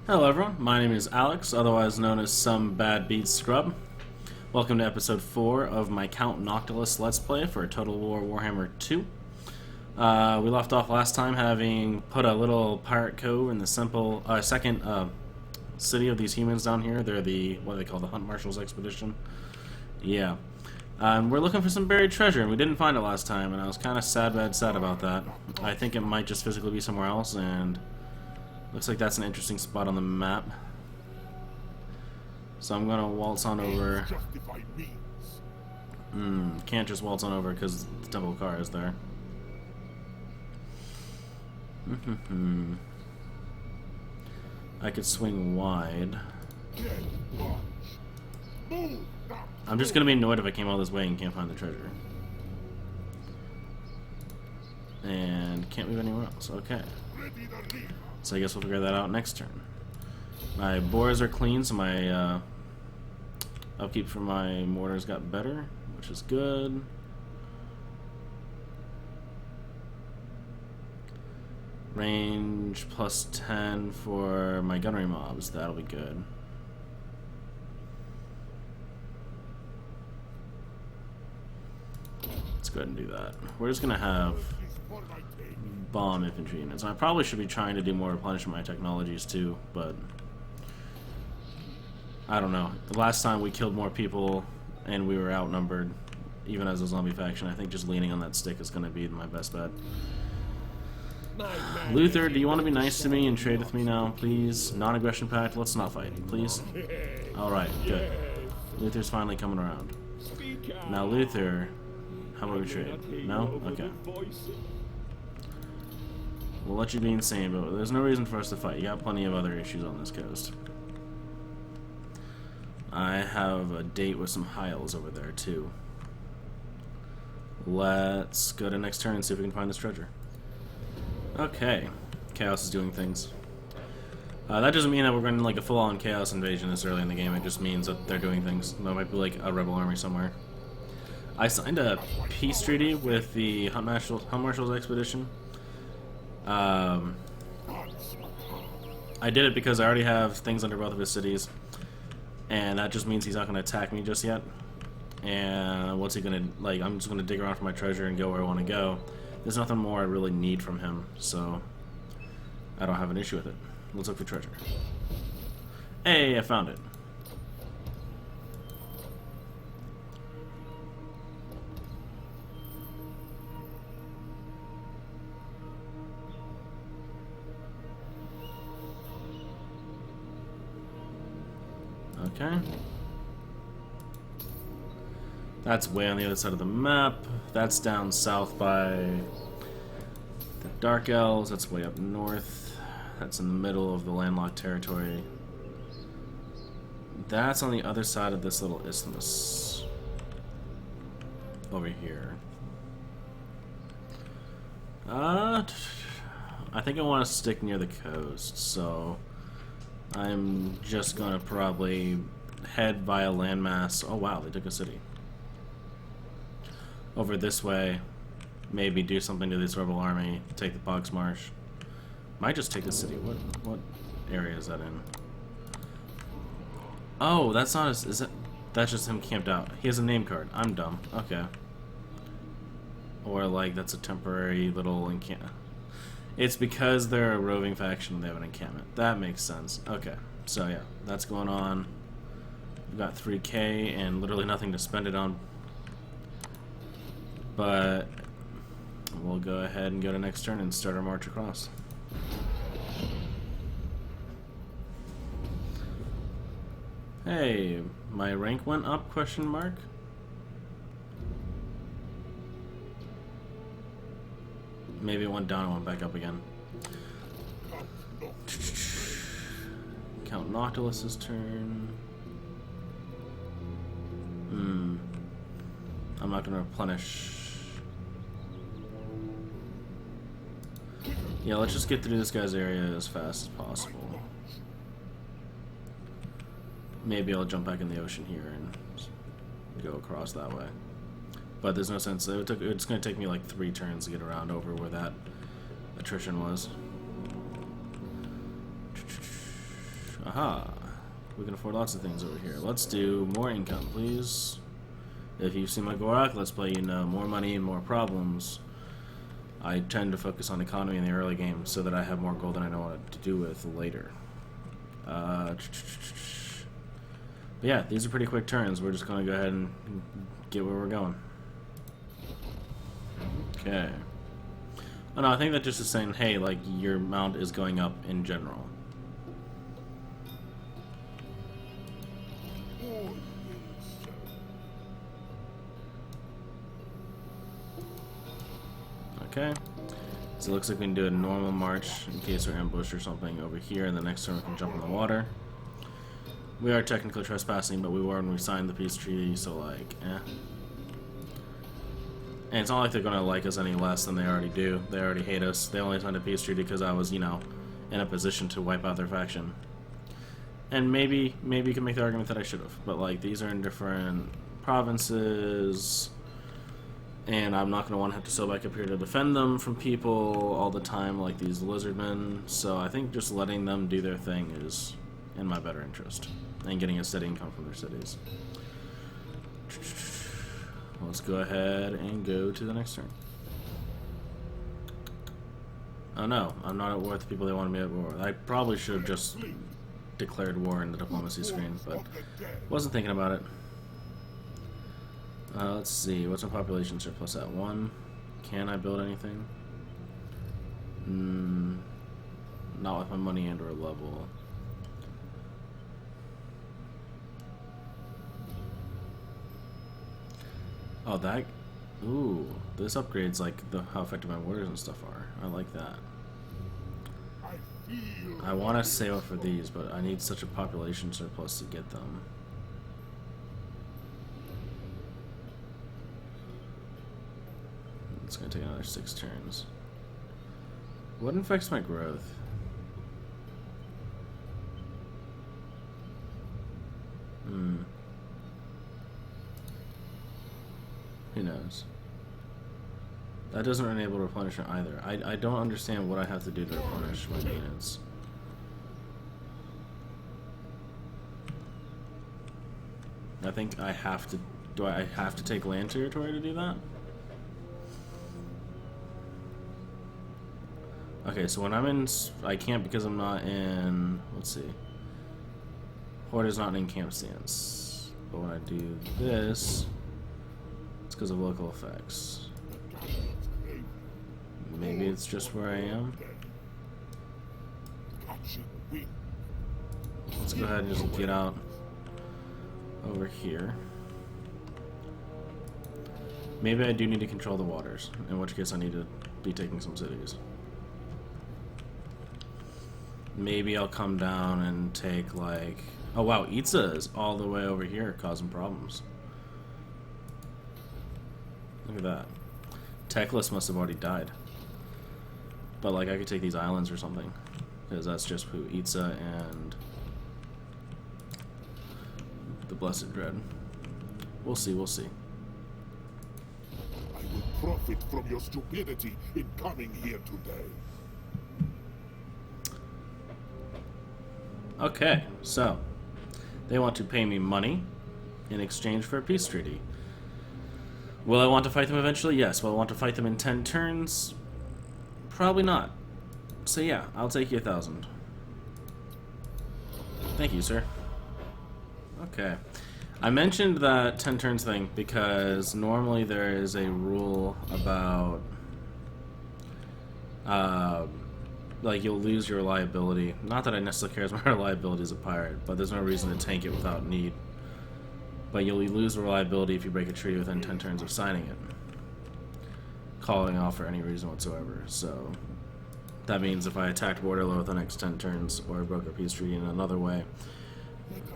Hello everyone, my name is Alex, otherwise known as Some Bad Beat Scrub. Welcome to episode 4 of my Count Noctilus Let's Play for Total War Warhammer 2. We left off last time having put a little pirate cove in the second city of these humans down here. They're the, what do they call, the Hunt Marshal's Expedition? Yeah. We're looking for some buried treasure, and we didn't find it last time, and I was kind of sad about that. I think it might just physically be somewhere else, and looks like that's an interesting spot on the map. So I'm gonna waltz on over. Can't just waltz on over because the Temple Car is there. I could swing wide. I'm just gonna be annoyed if I came all this way and can't find the treasure. And can't move anywhere else. Okay. So I guess we'll figure that out next turn. My bores are clean, so my upkeep for my mortars got better, which is good. Range plus 10 for my gunnery mobs, that'll be good. Let's go ahead and do that. We're just gonna have bomb infantry units. I probably should be trying to do more replenishment of my technologies too, but I don't know. The last time we killed more people and we were outnumbered, even as a zombie faction, I think just leaning on that stick is going to be my best bet. Luther, do you want to be nice to me and trade with me now, please? Non-aggression pact, let's not fight, please. Alright, good. Luther's finally coming around. Now Luther, how about we trade? No? Okay. We'll let you be insane, but there's no reason for us to fight. You got plenty of other issues on this coast. I have a date with some Hyles over there, too. Let's go to next turn and see if we can find this treasure. Okay. Chaos is doing things. That doesn't mean that we're going to like a full-on Chaos invasion this early in the game. It just means that they're doing things. There might be like a rebel army somewhere. I signed a peace treaty with the Hunt Marshal's Expedition. I did it because I already have things under both of his cities, and that just means he's not going to attack me just yet. And what's he going to, like, I'm just going to dig around for my treasure and go where I want to go. There's nothing more I really need from him, so I don't have an issue with it. Let's look for treasure. Hey, I found it. Okay. That's way on the other side of the map. That's down south by the Dark Elves. That's way up north. That's in the middle of the landlocked territory. That's on the other side of this little isthmus. Over here. I think I want to stick near the coast, so I'm just gonna probably head via landmass. Oh wow, they took a city. Over this way, maybe do something to this rebel army, take the Pox Marsh. Might just take the city. What area is that in? Oh, that's not his, is it? That's just him camped out. He has a name card. I'm dumb. Okay. Or like that's a temporary little encampment. It's because they're a roving faction and they have an encampment. That makes sense. Okay, so yeah, that's going on. We've got 3k and literally nothing to spend it on. But we'll go ahead and go to next turn and start our march across. Hey, my rank went up, question mark? Maybe it went down and went back up again. Count Noctilus's turn. I'm not going to replenish. Yeah, let's just get through this guy's area as fast as possible. Maybe I'll jump back in the ocean here and go across that way. But there's no sense. It's going to take me like 3 turns to get around over where that attrition was. Aha. We can afford lots of things over here. Let's do more income, please. If you've seen my Gorak Let's Play, you know more money and more problems. I tend to focus on economy in the early game so that I have more gold than I know what to do with later. But yeah, these are pretty quick turns. We're just going to go ahead and get where we're going. Okay. Oh no, I think that just is saying, hey, like, your mount is going up in general. Okay. So it looks like we can do a normal march in case we're ambushed or something over here, and the next turn we can jump in the water. We are technically trespassing, but we were when we signed the peace treaty, so like, eh. And it's not like they're gonna like us any less than they already do. They already hate us. They only signed a peace treaty because I was, you know, in a position to wipe out their faction. And maybe you can make the argument that I should have, but like, these are in different provinces, and I'm not gonna want to have to sail back up here to defend them from people all the time, like these lizardmen. So I think just letting them do their thing is in my better interest, and getting a steady income from their cities. Let's go ahead and go to the next turn. Oh no, I'm not at war with the people they wanted me at war with. I probably should have just declared war in the diplomacy screen, but wasn't thinking about it. Let's see, what's my population surplus at? 1. Can I build anything? Not with my money and or level. Oh, that... Ooh, this upgrades like how effective my warriors and stuff are. I like that. I want to save up for these, but I need such a population surplus to get them. It's going to take another 6 turns. What affects my growth? Who knows? That doesn't enable replenishment either. I don't understand what I have to do to replenish my units. I think I have to... Do I have to take land territory to do that? Okay, so when I'm in... I can't because I'm not in... Let's see. Horde is not in camp stance. But when I do this... It's because of local effects. Maybe it's just where I am. Let's go ahead and just get out over here. Maybe I do need to control the waters, in which case I need to be taking some cities. Maybe I'll come down and take like... Oh wow, Itza is all the way over here causing problems. Look at that. Teclis must have already died. But like, I could take these islands or something, because that's just who Itza and the Blessed Dread. We'll see, we'll see. I will profit from your stupidity in coming here today. Okay, so they want to pay me money in exchange for a peace treaty. Will I want to fight them eventually? Yes. Will I want to fight them in 10 turns? Probably not. So yeah, I'll take you 1,000. Thank you, sir. Okay. I mentioned that 10 turns thing because normally there is a rule about like you'll lose your reliability. Not that I necessarily care as my reliability as a pirate, but there's no reason to tank it without need. But you'll lose the reliability if you break a treaty within 10 turns of signing it. Calling off for any reason whatsoever. So that means if I attacked Waterloo within the next 10 turns, or broke a peace treaty in another way,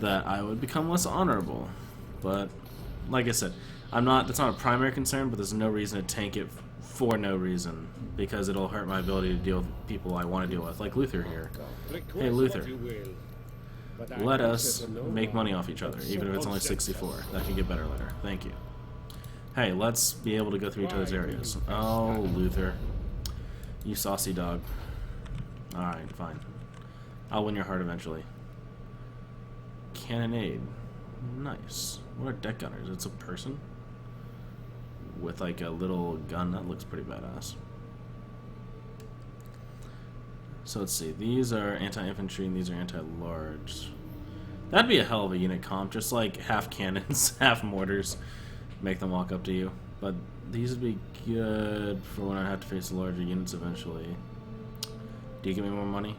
that I would become less honorable. But like I said, that's not a primary concern, but there's no reason to tank it for no reason, because it'll hurt my ability to deal with people I want to deal with, like Luther here. Hey Luther, let us make money off each other, even if it's only 64. That can get better later. Thank you. Hey, let's be able to go through each other's areas. Oh, Luther. You saucy dog. Alright, fine. I'll win your heart eventually. cannonade. Nice. What are deck gunners? It's a person with like a little gun. That looks pretty badass. So let's see. These are anti-infantry and these are anti-large. That'd be a hell of a unit comp. Just like half cannons, half mortars. Make them walk up to you. But these would be good for when I have to face the larger units eventually. Do you give me more money?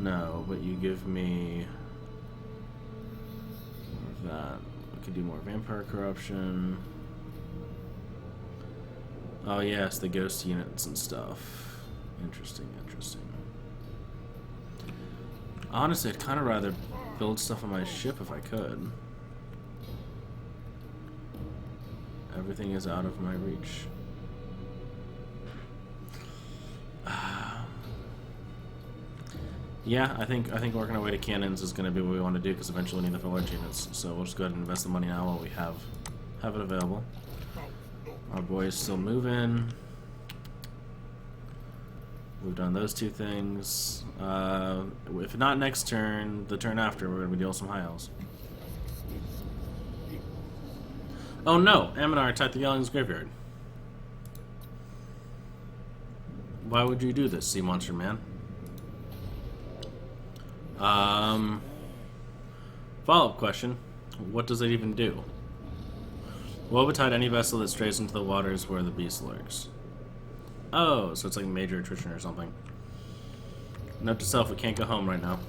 No, but you give me more of that. I could do more vampire corruption. Oh yes, the ghost units and stuff. Interesting, interesting. Honestly, I'd kind of rather build stuff on my ship if I could. Everything is out of my reach. Yeah, I think working our way to cannons is going to be what we want to do because eventually we need the large units. So we'll just go ahead and invest the money now while we have it available. Our boy is still moving. We've done those two things. If not next turn, the turn after, we're going to be dealing some high elves. Oh no! Aminar attacked the Yelling's graveyard. Why would you do this, sea monster man? Follow-up question. What does it even do? Woe betide any vessel that strays into the waters where the beast lurks. Oh, so it's like major attrition or something. Note to self, we can't go home right now.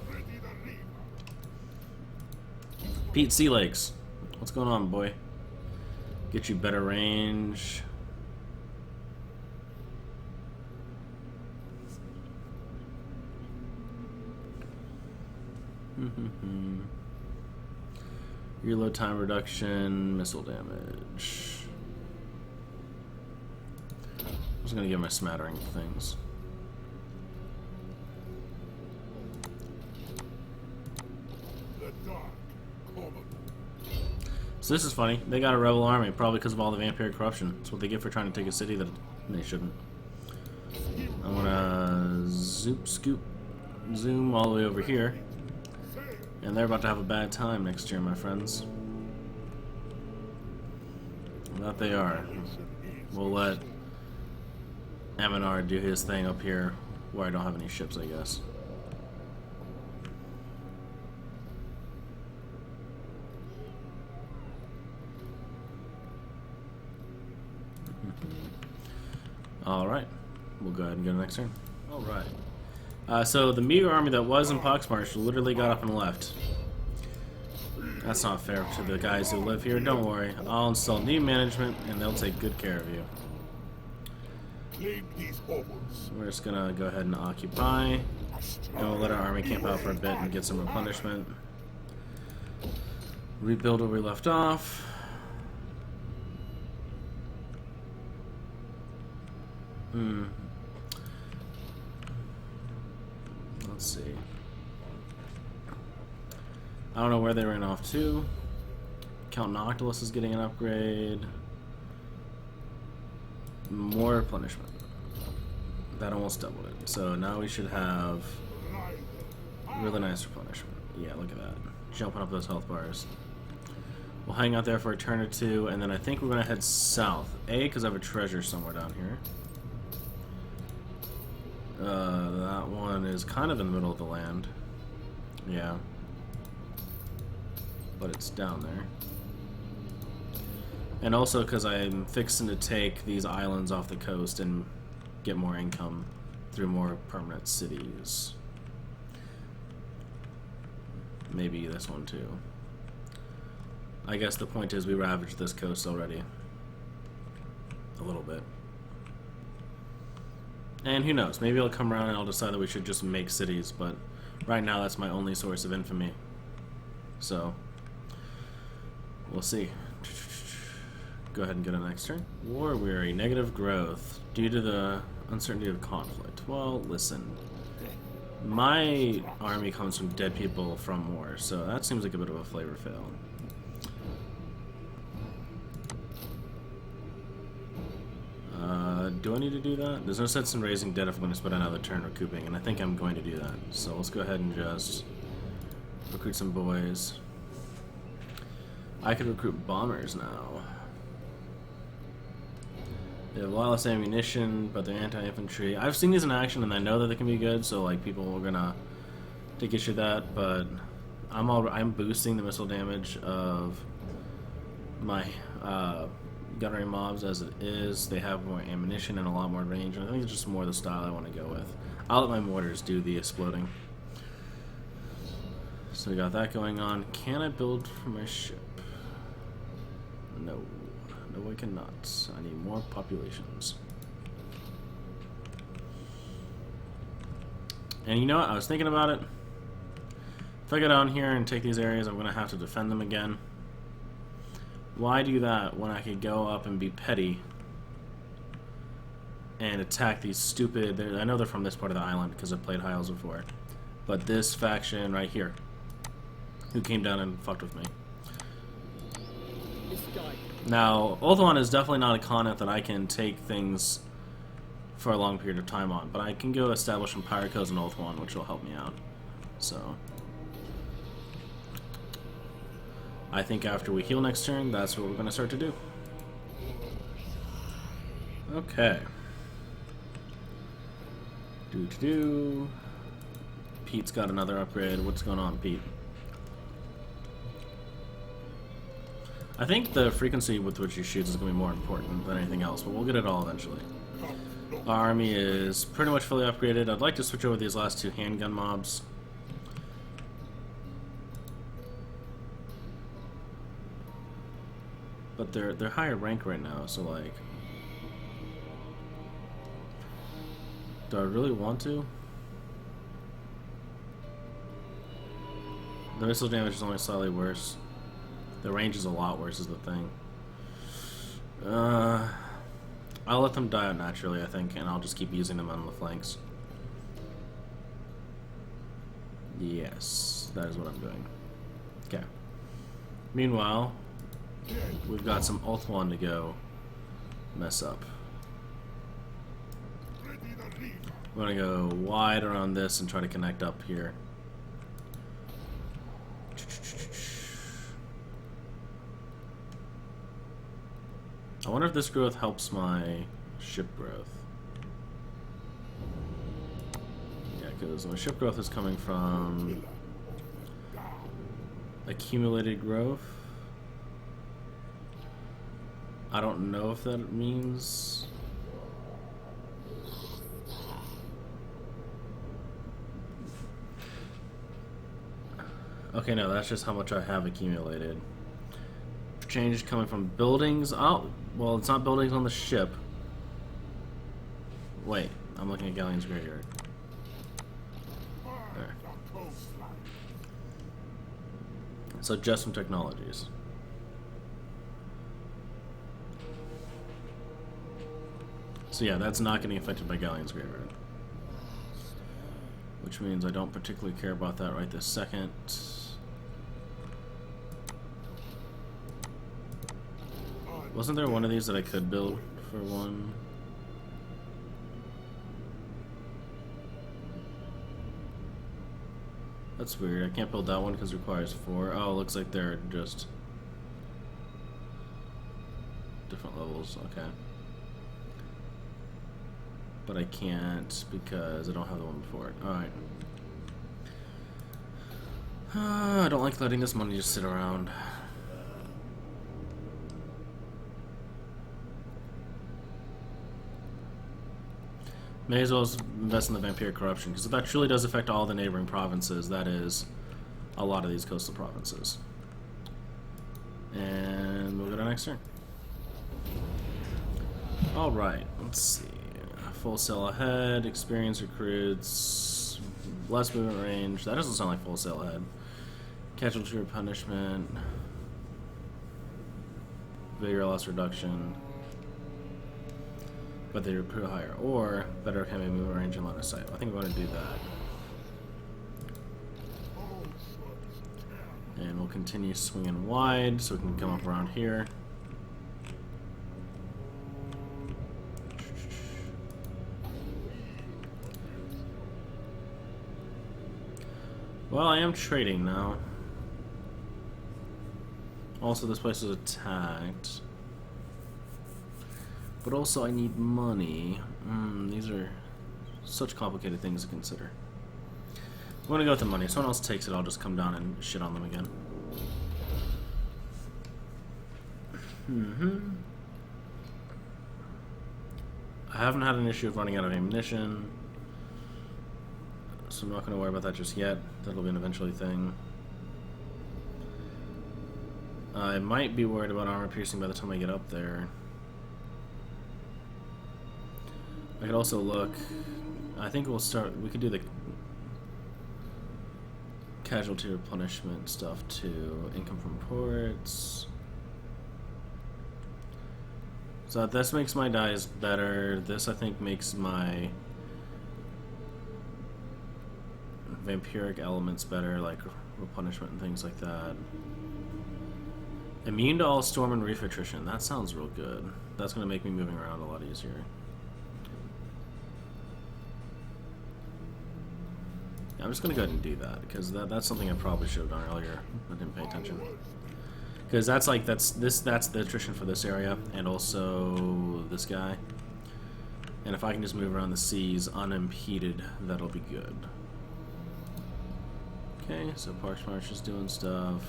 Pete Sea Lakes. What's going on, boy? Get you better range. Reload time reduction, missile damage. I'm just gonna get my smattering of things. So this is funny. They got a rebel army, probably because of all the vampire corruption. That's what they get for trying to take a city that they shouldn't. I'm gonna zoom all the way over here. And they're about to have a bad time next year, my friends. That they are. We'll let Aminar do his thing up here where I don't have any ships, I guess. Alright. We'll go ahead and go to the next turn. Alright. So the meteor army that was in Poxmarsh literally got up and left. That's not fair to the guys who live here. Don't worry. I'll install new management and they'll take good care of you. We're just gonna go ahead and occupy. And we'll let our army camp out for a bit and get some replenishment. Rebuild where we left off. Let's see. I don't know where they ran off to. Count Noctilus is getting an upgrade. More replenishment. That almost doubled it. So now we should have really nice replenishment. Yeah, look at that. Jumping up those health bars. We'll hang out there for a turn or two, and then I think we're going to head south. Because I have a treasure somewhere down here. That one is kind of in the middle of the land. Yeah. But it's down there. And also because I'm fixing to take these islands off the coast and get more income through more permanent cities. Maybe this one too. I guess the point is we ravaged this coast already. A little bit. And who knows, maybe I'll come around and I'll decide that we should just make cities, but right now that's my only source of infamy. So, we'll see. Go ahead and get a next turn. War weary, negative growth, due to the uncertainty of conflict. Well, listen. My army comes from dead people from war, so that seems like a bit of a flavor fail. Do I need to do that? There's no sense in raising dead if I'm going to spend another turn recouping, and I think I'm going to do that. So let's go ahead and just recruit some boys. I could recruit bombers now. They have a lot less ammunition, but they're anti-infantry. I've seen these in action, and I know that they can be good, so like people are gonna take issue with that. But I'm boosting the missile damage of my gunnery mobs as it is. They have more ammunition and a lot more range, and I think it's just more the style I want to go with. I'll let my mortars do the exploding. So we got that going on. Can I build for my ship? No. No, I cannot. I need more populations. And you know what? I was thinking about it. If I go down here and take these areas, I'm going to have to defend them again. Why do that when I could go up and be petty and attack these stupid... I know they're from this part of the island because I've played High Elves before. But this faction right here, who came down and fucked with me. Now, Ulthuan is definitely not a continent that I can take things for a long period of time on, but I can go establish some pirate codes in Ulthuan, which will help me out. So, I think after we heal next turn, that's what we're going to start to do. Okay. Pete's got another upgrade. What's going on, Pete? I think the frequency with which he shoots is going to be more important than anything else, but we'll get it all eventually. Our army is pretty much fully upgraded. I'd like to switch over these last two handgun mobs. But they're higher rank right now, so like... Do I really want to? The missile damage is only slightly worse. The range is a lot worse is the thing. I'll let them die out naturally, I think, and I'll just keep using them on the flanks. Yes, that is what I'm doing. Okay. Meanwhile, we've got some Ulthuan to go mess up. We're gonna go wide around this and try to connect up here. I wonder if this growth helps my ship growth. Yeah, because my ship growth is coming from accumulated growth. I don't know if that means... Okay, no, that's just how much I have accumulated. Change coming from buildings. Oh, well, it's not buildings on the ship. Wait, I'm looking at Galleon's Graveyard. There. So just some technologies. So yeah, that's not getting affected by Galleon's Graveyard. Which means I don't particularly care about that right this second. Wasn't there one of these that I could build for one? That's weird. I can't build that one because it requires 4. Oh, it looks like they're just different levels. Okay. But I can't because I don't have the one before it. Alright. I don't like letting this money just sit around. May as well invest in the vampire corruption, because if that truly does affect all the neighboring provinces, that is a lot of these coastal provinces. And we'll go to next turn. Alright, let's see. Full sail ahead, experience recruits, less movement range. That doesn't sound like full sail ahead. Casualty or punishment. Vigor loss reduction. But they recruit higher. Or better can movement range and line of sight. I think we're going to do that. And we'll continue swinging wide so we can come up around here. Well, I am trading now. Also, this place is attacked. But also, I need money. These are such complicated things to consider. I'm gonna go with the money. If someone else takes it, I'll just come down and shit on them again. I haven't had an issue of running out of ammunition, so I'm not going to worry about that just yet. That'll be an eventually thing. I might be worried about armor piercing by the time I get up there. I could also look. I think we'll start. We could do the casualty replenishment stuff too. Income from ports. So this makes my dice better. This, I think, makes my vampiric elements better, like replenishment and things like that. Immune to all storm and reef attrition. That sounds real good. That's going to make me moving around a lot easier. Yeah, I'm just going to go ahead and do that, because that's something I probably should have done earlier. I didn't pay attention. Because that's the attrition for this area, and also this guy. And if I can just move around the seas unimpeded, that'll be good. Okay, so Parks March is doing stuff.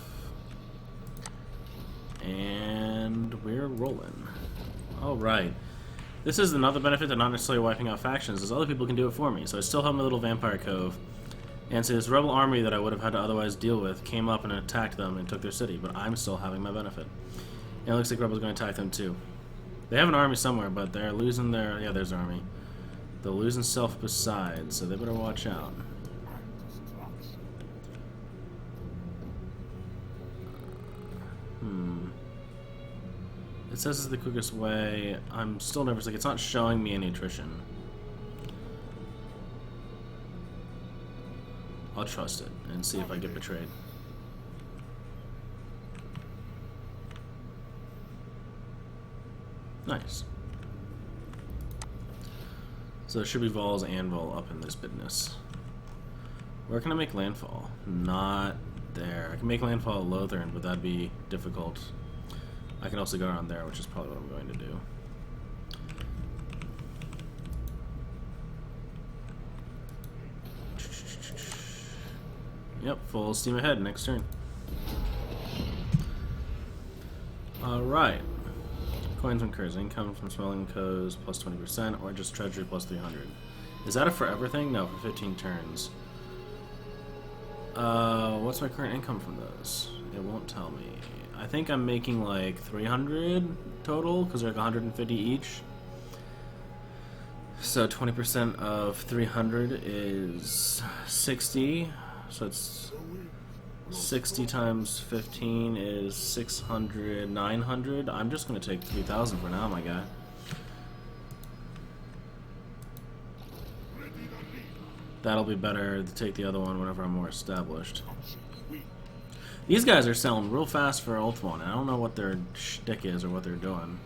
And we're rolling. Alright. This is another benefit to not necessarily wiping out factions, is other people can do it for me. So I still have my little vampire cove. And so this rebel army that I would have had to otherwise deal with came up and attacked them and took their city, but I'm still having my benefit. And it looks like rebels are going to attack them too. They have an army somewhere, but they're losing their... Yeah, there's their army. They're losing self besides, so they better watch out. It says it's the quickest way. I'm still nervous. Like, it's not showing me any attrition. I'll trust it and see if I get betrayed. Nice. So there should be Vol's Anvil up in this business. Where can I make landfall? Not there. I can make landfall at Lothern, but that'd be difficult. I can also go around there, which is probably what I'm going to do. Yep, full steam ahead, next turn. Alright. Coins and curse. Income from smelling codes plus 20%, or just treasury plus 300. Is that a forever thing? No, for 15 turns. What's my current income from those? It won't tell me. I think I'm making like 300 total, because they're like 150 each. So 20% of 300 is 60. So it's 60 times 15 is 600, 900. I'm just going to take 3,000 for now, my guy. That'll be better to take the other one whenever I'm more established. These guys are selling real fast for Ulthuan. I don't know what their shtick is or what they're doing.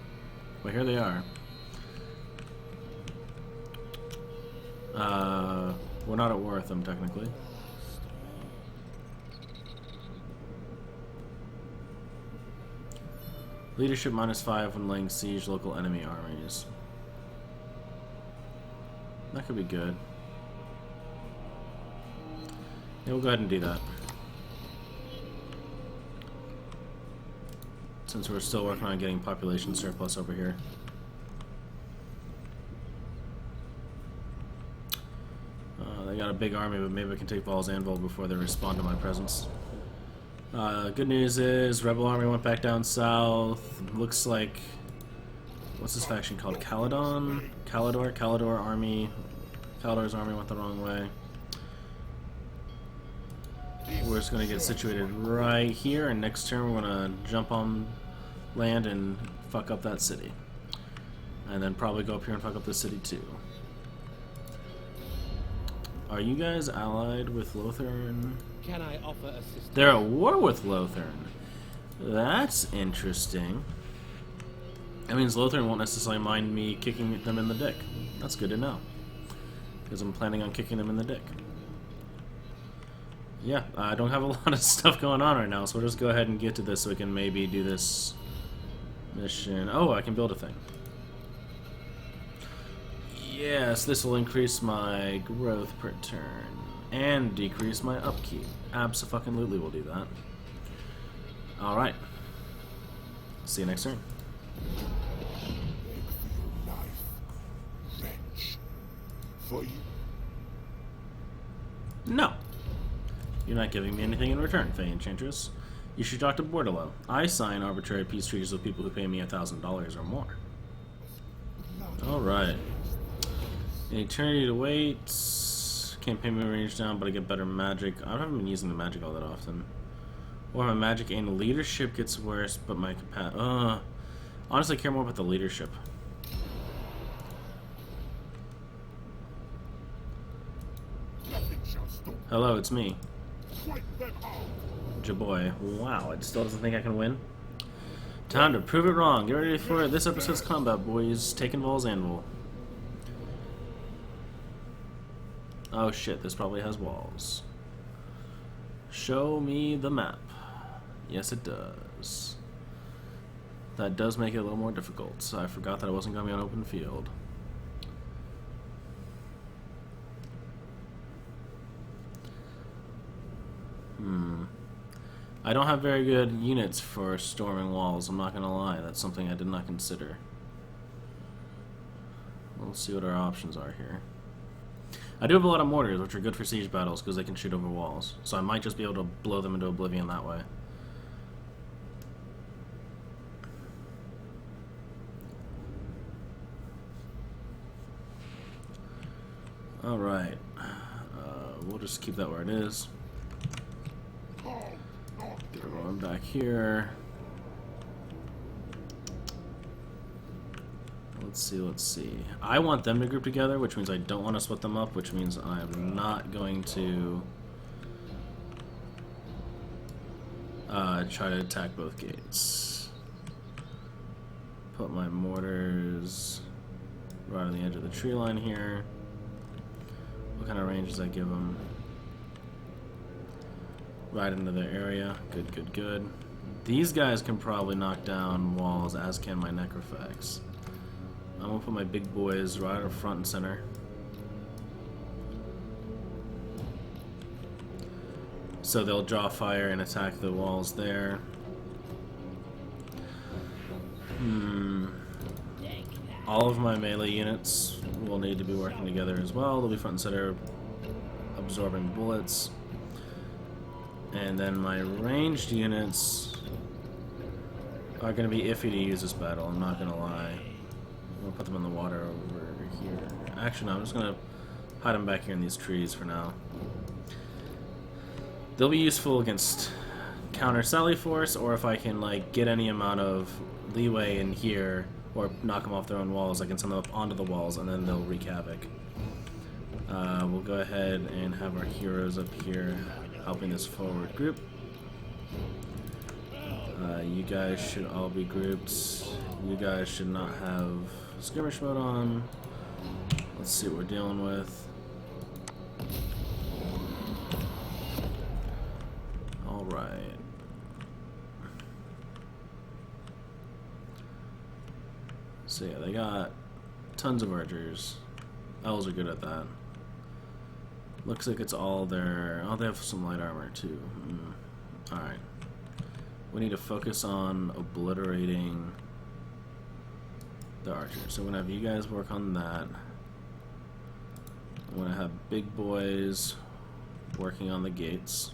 But here they are. We're not at war with them, technically. Leadership -5 when laying siege local enemy armies. That could be good. Yeah, we'll go ahead and do that. Since we're still working on getting population surplus over here. They got a big army, but maybe we can take Vol's Anvil before they respond to my presence. Good news is, Rebel Army went back down south. Looks like... What's this faction called? Caledon? Caledor? Caledor Army. Caledor's army went the wrong way. We're just going to get situated right here, and next turn we're going to jump on land and fuck up that city. And then probably go up here and fuck up this city too. Are you guys allied with Lothern? Can I offer assistance? They're at war with Lothern. That's interesting. That means Lothern won't necessarily mind me kicking them in the dick. That's good to know. Because I'm planning on kicking them in the dick. Yeah, I don't have a lot of stuff going on right now, so we'll just go ahead and get to this so we can maybe do this mission. Oh, I can build a thing. Yes, this will increase my growth per turn and decrease my upkeep. Abso-fucking-lutely will do that. Alright. See you next turn. Beg for your life, wretch. For you. No. You're not giving me anything in return, Fey Enchantress. You should talk to Bordello. I sign arbitrary peace treaties with people who pay me $1,000 or more. Alright. An eternity to wait. Can't pay me range down, but I get better magic. I haven't been using the magic all that often. Or my magic and leadership gets worse, but my honestly, I care more about the leadership. Nothing shall stop. Hello, it's me. Wipe them out. Jaboy. Wow, it still doesn't think I can win? Time to prove it wrong. Get ready for this episode's combat, boys. Taking Vol's Anvil. Oh shit, this probably has walls. Show me the map. Yes, it does. That does make it a little more difficult. So I forgot that I wasn't going to be on open field. I don't have very good units for storming walls, I'm not going to lie. That's something I did not consider. We'll see what our options are here. I do have a lot of mortars, which are good for siege battles because they can shoot over walls. So I might just be able to blow them into oblivion that way. Alright. We'll just keep that where it is. Get everyone back here. Let's see. I want them to group together, which means I don't want to split them up, which means I'm not going to try to attack both gates. Put my mortars right on the edge of the tree line here. What kind of range does that give them? Right into their area. Good, good, good. These guys can probably knock down walls, as can my necrophags. I'm gonna put my big boys right up front and center. So they'll draw fire and attack the walls there. All of my melee units will need to be working together as well. They'll be front and center, absorbing bullets. And then my ranged units are going to be iffy to use this battle, I'm not going to lie. I'm going to put them in the water over here. Actually, no, I'm just going to hide them back here in these trees for now. They'll be useful against counter Sally Force, or if I can like get any amount of leeway in here, or knock them off their own walls, I can send them up onto the walls and then they'll wreak havoc. We'll go ahead and have our heroes up here helping this forward group. You guys should all be grouped. You guys should not have skirmish mode on. Let's see what we're dealing with. Alright. So yeah, they got tons of archers. Elves are good at that. Looks like it's all their... Oh, they have some light armor too. Alright. We need to focus on obliterating the archers. So I'm going to have you guys work on that. I'm going to have big boys working on the gates.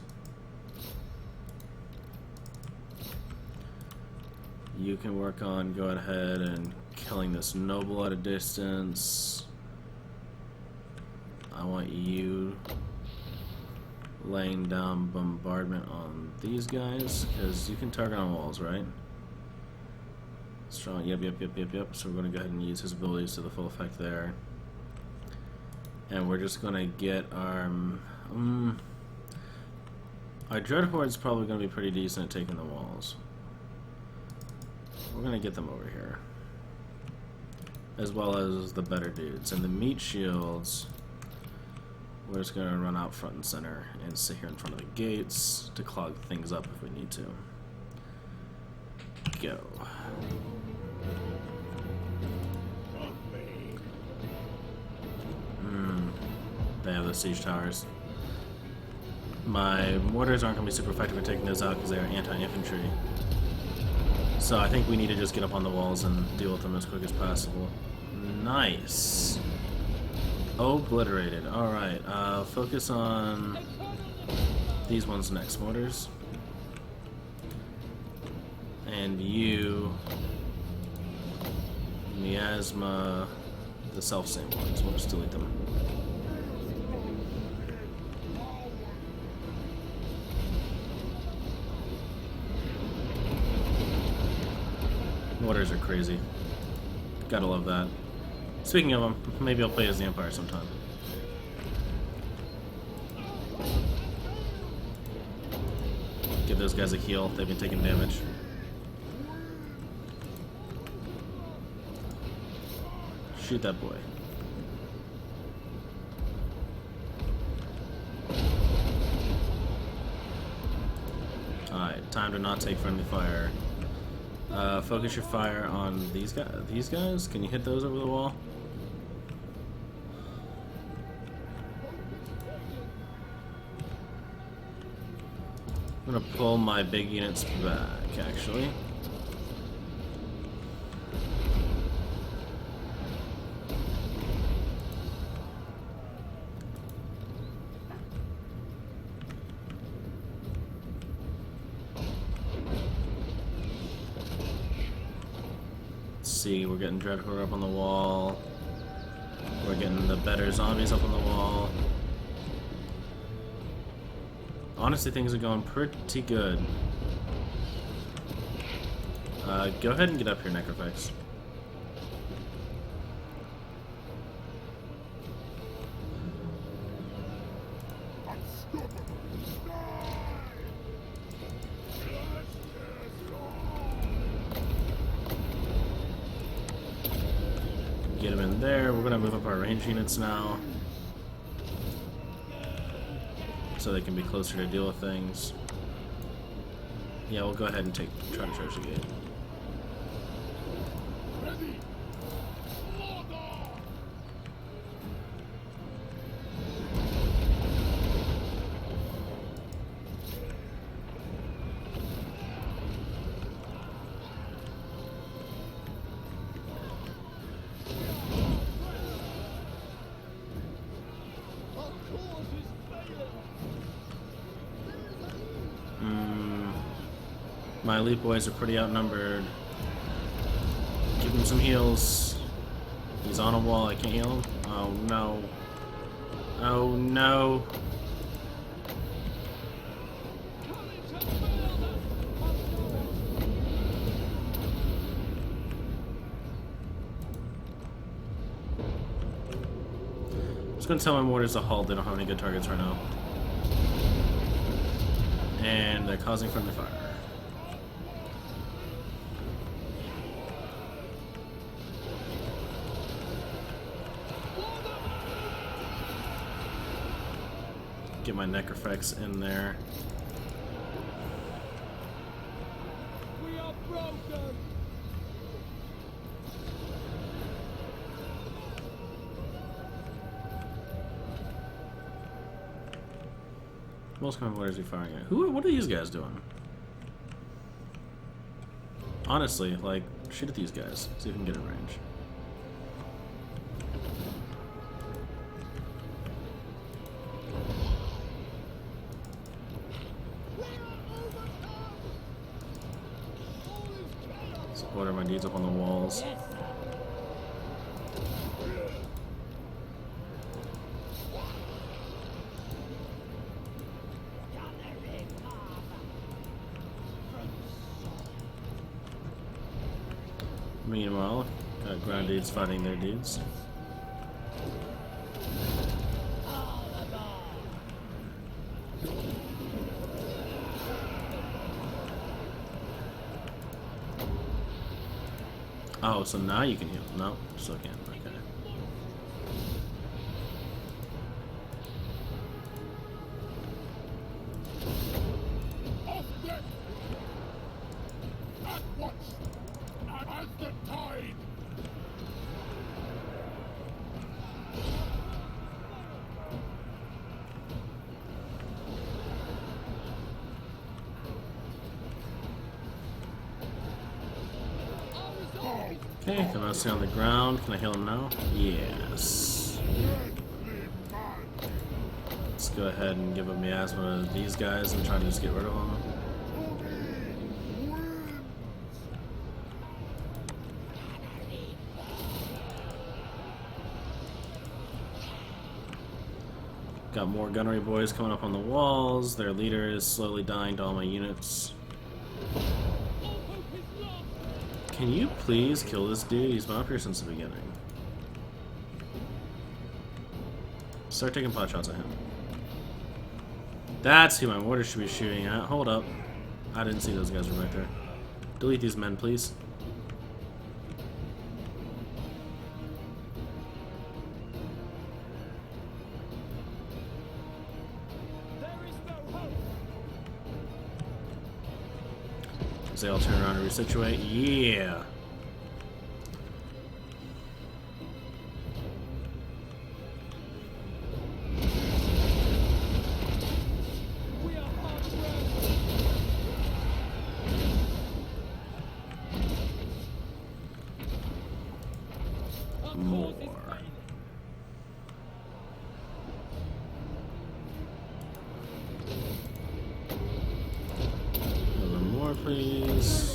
You can work on going ahead and killing this noble at a distance. I want you laying down bombardment on these guys, because you can target on walls, right? Strong, yep. So we're going to go ahead and use his abilities to the full effect there. And we're just going to get our... our Dread Horde's probably going to be pretty decent at taking the walls. We're going to get them over here. As well as the better dudes. And the meat shields... We're just gonna run out front and center and sit here in front of the gates to clog things up if we need to. Go. They have the siege towers. My mortars aren't going to be super effective at taking those out because they are anti-infantry. So I think we need to just get up on the walls and deal with them as quick as possible. Nice. Obliterated. Alright, focus on these ones next, mortars. And you, miasma, the self-same ones. We'll just delete them. Mortars are crazy. Gotta love that. Speaking of them, maybe I'll play as the Empire sometime. Give those guys a heal. They've been taking damage. Shoot that boy. Alright, time to not take friendly fire. Focus your fire on these guys. These guys? Can you hit those over the wall? I'm gonna pull my big units back, actually. See, we're getting Dreadhorde up on the wall. We're getting the better zombies up on the wall. Honestly, things are going pretty good. Go ahead and get up here, Necrophix. Get him in there. We're gonna move up our range units now, so they can be closer to deal with things. Yeah, we'll go ahead and try to charge the gate. My elite boys are pretty outnumbered. Give him some heals. He's on a wall, I can't heal him. Oh no. Oh no. I'm just gonna tell my mortars to halt, they don't have any good targets right now. And they're causing friendly fire. Get my Necrophix in there. We are broken. What kind of what is he firing at? What are these guys doing? Honestly, like, shoot at these guys. See if we can get in range. What are my dudes up on the walls? Meanwhile, got ground dudes fighting their dudes. Oh, so now you can heal. No, still can't. Okay. Okay, come on, stay on the ground. Can I heal him now? Yes. Let's go ahead and give a miasma to these guys and try to just get rid of them. Got more gunnery boys coming up on the walls. Their leader is slowly dying to all my units. Can you please kill this dude? He's been up here since the beginning. Start taking pot shots at him. That's who my mortar should be shooting at. Hold up. I didn't see those guys right there. Delete these men, please. They all turn around and resituate. Yeah. More. A little more, please.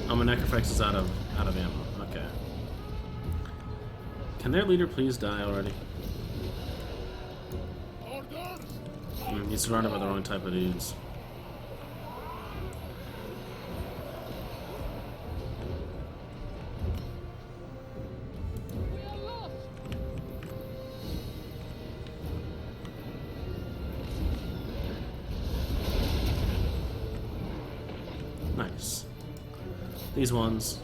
Oh, my Necrophex is out of ammo. Okay. Can their leader please die already? He's surrounded by the wrong type of dudes. Nice. These ones.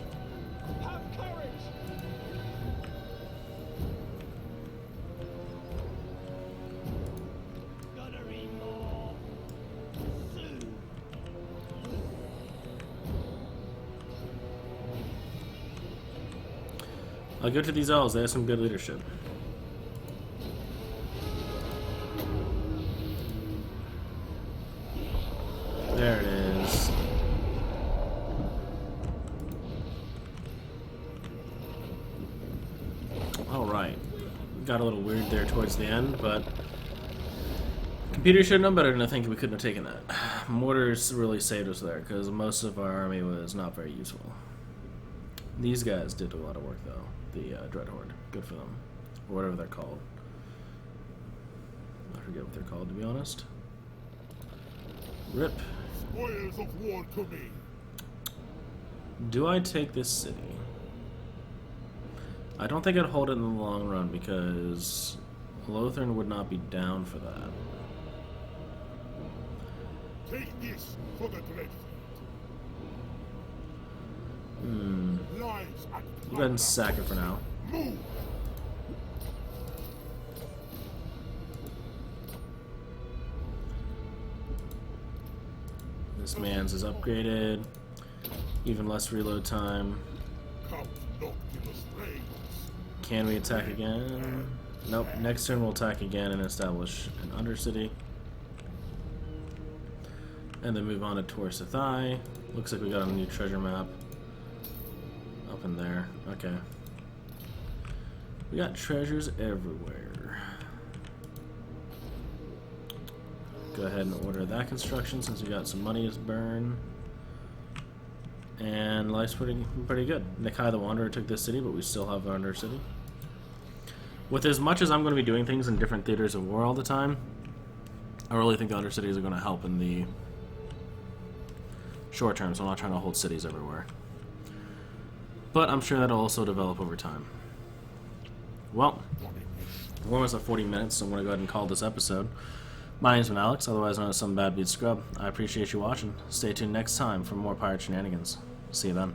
I'll go to these elves. They have some good leadership. There it is. Alright. Got a little weird there towards the end, but computer should have known better than to think we couldn't have taken that. Mortars really saved us there, because most of our army was not very useful. These guys did a lot of work, though. The Dread Horde. Good for them. Or whatever they're called. I forget what they're called, to be honest. RIP. Spoils of war to me. Do I take this city? I don't think I'd hold it in the long run, because Ulthuan would not be down for that. Take this for the Dreadfleet. Lies and Go ahead and sack it for now. move. This man's is upgraded. Even less reload time. Count Noctilus reigns. Can we attack again? Nope. Next turn we'll attack again and establish an Undercity. And then move on to Torsathai. Looks like we got a new treasure map. Up in there. Okay. We got treasures everywhere. Go ahead and order that construction since we got some money to burn. And life's pretty good. Nikai the Wanderer took this city, but we still have our Undercity. With as much as I'm going to be doing things in different theaters of war all the time, I really think the Undercities are going to help in the short term, so I'm not trying to hold cities everywhere. But I'm sure that'll also develop over time. Well, we're almost at 40 minutes, so I'm going to go ahead and call this episode. My name's been Alex, otherwise known as Some Bad Beat Scrub. I appreciate you watching. Stay tuned next time for more pirate shenanigans. See you then.